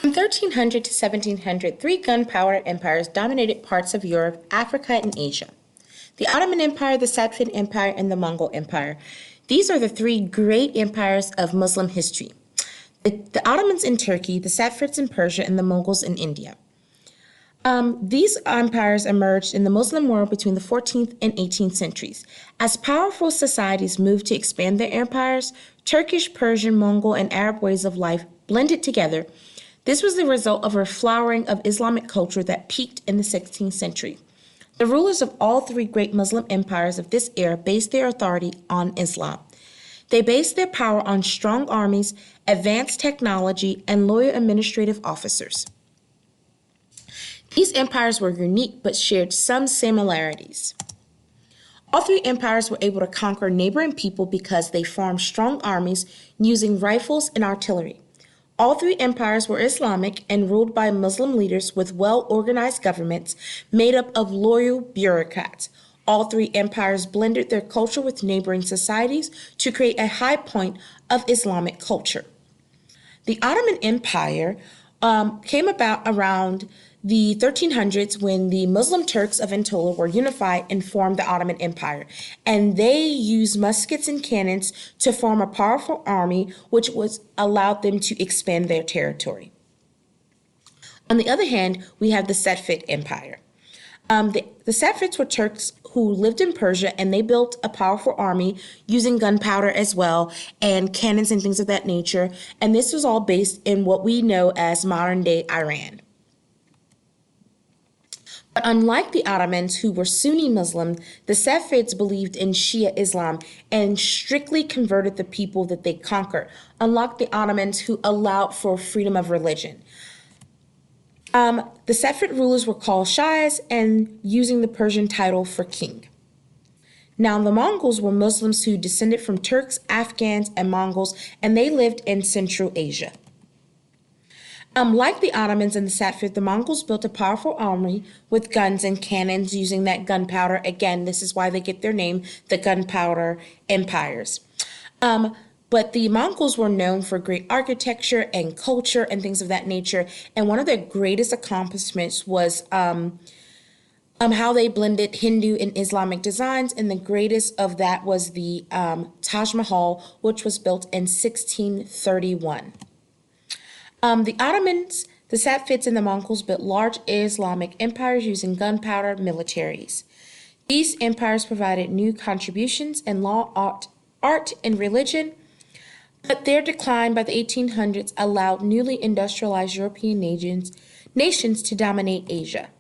From 1300 to 1700, three gunpowder empires dominated parts of Europe, Africa, and Asia. The Ottoman Empire, the Safavid Empire, and the Mongol Empire. These are the three great empires of Muslim history. The Ottomans in Turkey, the Safavids in Persia, and the Mongols in India. These empires emerged in the Muslim world between the 14th and 18th centuries. As powerful societies moved to expand their empires, Turkish, Persian, Mongol, and Arab ways of life blended together. This was the result of a flowering of Islamic culture that peaked in the 16th century. The rulers of all three great Muslim empires of this era based their authority on Islam. They based their power on strong armies, advanced technology, and loyal administrative officers. These empires were unique but shared some similarities. All three empires were able to conquer neighboring people because they formed strong armies using rifles and artillery. All three empires were Islamic and ruled by Muslim leaders with well-organized governments made up of loyal bureaucrats. All three empires blended their culture with neighboring societies to create a high point of Islamic culture. The Ottoman Empire came about around the 1300s when the Muslim Turks of Anatolia were unified and formed the Ottoman Empire. And they used muskets and cannons to form a powerful army, which allowed them to expand their territory. On the other hand, we have the Safavid Empire. The Safavids were Turks who lived in Persia, and they built a powerful army using gunpowder as well and cannons and things of that nature. And this was all based in what we know as modern-day Iran. But unlike the Ottomans, who were Sunni Muslim, the Safavids believed in Shia Islam and strictly converted the people that they conquered, unlike the Ottomans, who allowed for freedom of religion. The Safavid rulers were called Shahs and using the Persian title for king. Now, the Mongols were Muslims who descended from Turks, Afghans, and Mongols, and they lived in Central Asia. Like the Ottomans and the Safavid, the Mongols built a powerful army with guns and cannons using that gunpowder. Again, this is why they get their name, the Gunpowder Empires. But the Mongols were known for great architecture and culture and things of that nature. And one of their greatest accomplishments was how they blended Hindu and Islamic designs. And the greatest of that was the Taj Mahal, which was built in 1631. The Ottomans, the Safavids, and the Mongols built large Islamic empires using gunpowder militaries. These empires provided new contributions in law, art, and religion, but their decline by the 1800s allowed newly industrialized European nations to dominate Asia.